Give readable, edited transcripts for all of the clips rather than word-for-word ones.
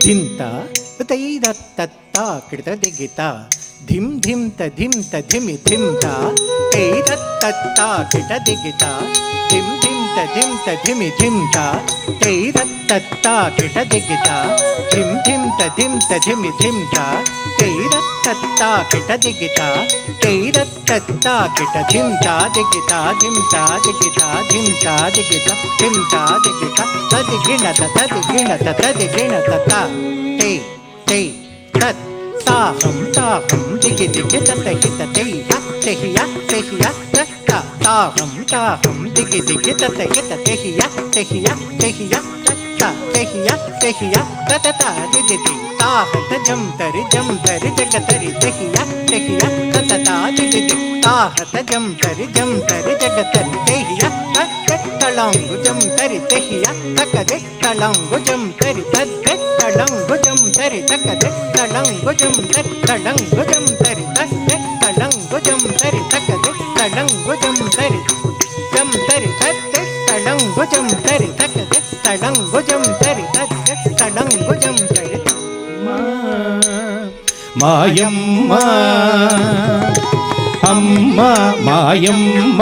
ధింత తైరత్తత్త కృత దిగిత ధిం ధిం ధిం ధిమి ధింత తైరత్తత్త కృత దిగిత ధిం ధిం ధిమి ధింత తైరత్తత్త కృత దిగిత ధిం ధిం ధిమి ధింత తైరత్తత్త కృత దిగిత తైరత్తత్త కృత ధింత దిగిత ధింత దిగిత ధింత దిగిత ధింత దిగిత తదిగిణత తదిగిణత తదిగిణత తే తే తత్ తాహం తాహం దిగి దిగి తతహిత తేహ తెహియ తెహియ తత్త తాహం తాహం దిగి దిగి తతహిత తెహియ తెహియ తెహియ తత్త తెహియ తెహియ తతత దిది తాహత జంతరి జంతరి జగతరి తెహియ తెహియ తతత దిది తాహత జంతరి జంతరి జగతరి తెహియ తలంగు జంతరి తెహియ తకదే తలంగు జంతరి తద్దే తలంగు జంతరి తకదే తలంగు జంతరి తలంగు జంతరి తద్దే తలంగు జంతరి తకదే తలంగు జంతరి జంతరి తద్దే తలంగు జంతరి తకదే తలంగు జంతరి తద్దే తలంగు జంతరి మాయమ్మ అమ్మ మాయమ్మ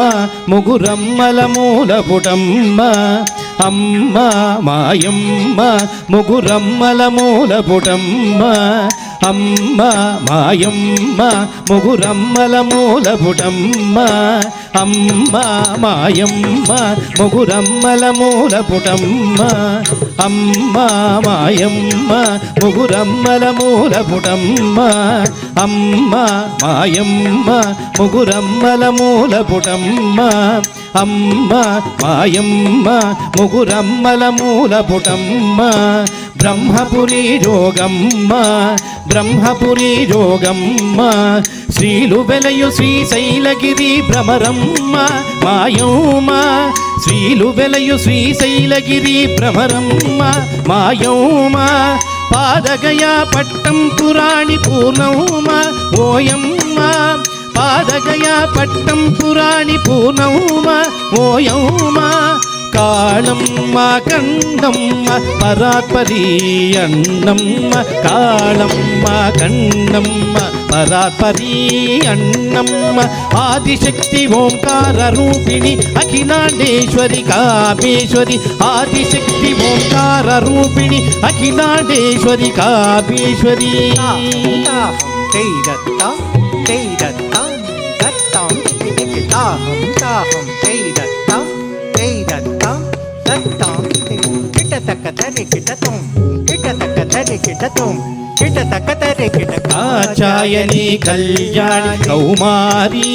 ముగురమ్మల మూలపుటమ్మ అమ్మ మాయమ్మ ముగురమ్మల మూలపుటమ్మ అమ్మ మాయమ్మ ముగురమ్మల మూలపుటమ్మ అమ్మ మాయమ్మ ముగురమ్మల మూలపుటమ్మ అమ్మ మాయమ్మ ముగురమ్మల మూలపుటమ్మ అమ్మ మాయమ్మ ముగురమ్మల మూలపుటమ్మ అమ్మ మాయమ్మ ముగురమ్మల మూలపుటమ్మ బ్రహ్మపురి జోగమ్మ బ్రహ్మపురి జోగమ్మ శ్రీలు వెలయు శ్రీశైలగిరి భ్రమరమ్మ మాయమ్మ శ్రీలు వెలయు శ్రీశైలగిరి భ్రమరమ్మ మాయమ్మ పాదగయా పట్టం పురాణి పూర్ణమ్మ ఓయమ్మ పాదగయా పట్టం పురాణి పూర్ణమ్మ ఓయమ్మ కాళమ్మ కండమ్మ పరాత్పరి అన్నమ్మ కాళమ్మ కండమ్మ పరాత్పరి అన్నమ్మ ఆదిశక్తి ఓంకార రూపిణి అఖిలాండేశ్వరి కామేశ్వరి ఆదిశక్తి ఓంకార రూపిణి అఖిలాండేశ్వరి కామేశ్వరి తైరత్త తైరత్త దత్తం తాహం తాహం తైరత్త తైరత్త దత్తం కిటతక తరి కిటతం కిటతక తరి కిటతం కిటతక తరి కిటక కాచాయని కళ్యాణి కౌమారీ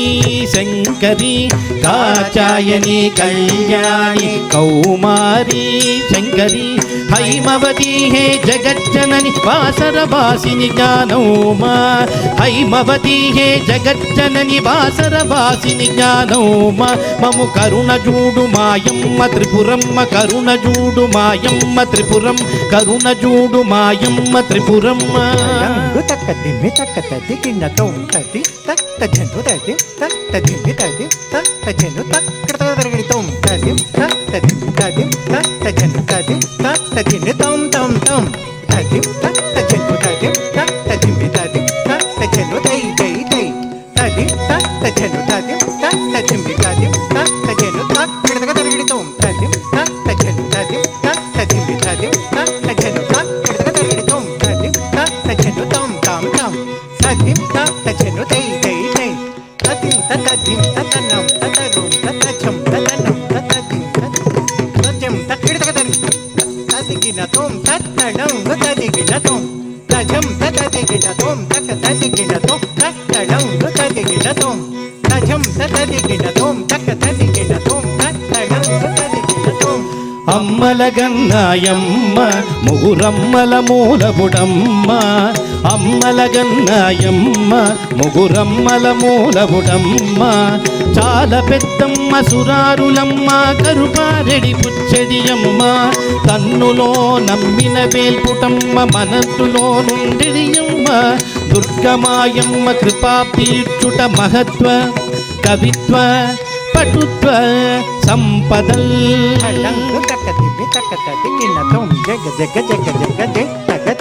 శంకరి కాచాయని కళ్యాణి కౌమారీ శంకరి హైమవతి హే జగజ్జనని వాసరవాసిని జ్ఞానోమా హైమవతి హే జగజ్జనని వాసరవాసిని జ్ఞానోమా మము కరుణ జూడు మాయమ్మ త్రిపురమ్మ కరుణ జూడు మాయమ్మ త్రిపురం కరుణ జూడు మాయమ్మ త్రిపురమ్మ తక్క దిమ్మి తక్క తది కిన్న తోం తది తక్క జను తది తక్క దిమ్మి తది తక్క జను తక్క తరగడి తోం తది తక్క దిమ్మి తది తక్క జను తది తక్క దిన్ని తోం తోం తోం తది తక్క జను తది తక్క దిమ్మి తది తక్క జను తై తై తై తది తక్క జను తది తక్క దిమ్మి తది తక్క జను తక్క తరగడి తోం తది తక్క జను తది తక్క దిమ్మి తది తక్క జను తక్క తరగడి తోం తది తక్క జను తోం తాం తాం తది తక్క జను తై తై తై తది తకదిం తతనం తతరుం తతచం తతనం తతదిం తతజం తక్కిడతకదరి తదిగిన తోం తత్తడం తదిగిన తోం తజం తతదిగిన తోం తక తదిగిన తోం తత్తడం తదిగిన తోం తజం తతదిగిన తోం తక తదిగిన తోం తత్తడం తదిగిన తోం అమ్మలగన్నాయమ్మ ముగురమ్మల మూలపుటమ్మ అమ్మలగన్నాయమ్మ ముగురమ్మల మూలపుటమ్మ చాలా పెద్దమ్మ సురారులమ్మ కరుపారెడి పుచ్చడియమ్మ తన్నులో నమ్మిన వేల్పుటమ్మ మనస్సులో నుండియమ్మ దుర్గమాయమ్మ కృపాపీర్చుట మహత్వ కవిత్వ పటుత్వ సంపదల్ తక్క దిమ్మి తక్క తది కిన్న తోం జగ జగ జగ జగ జగ తగ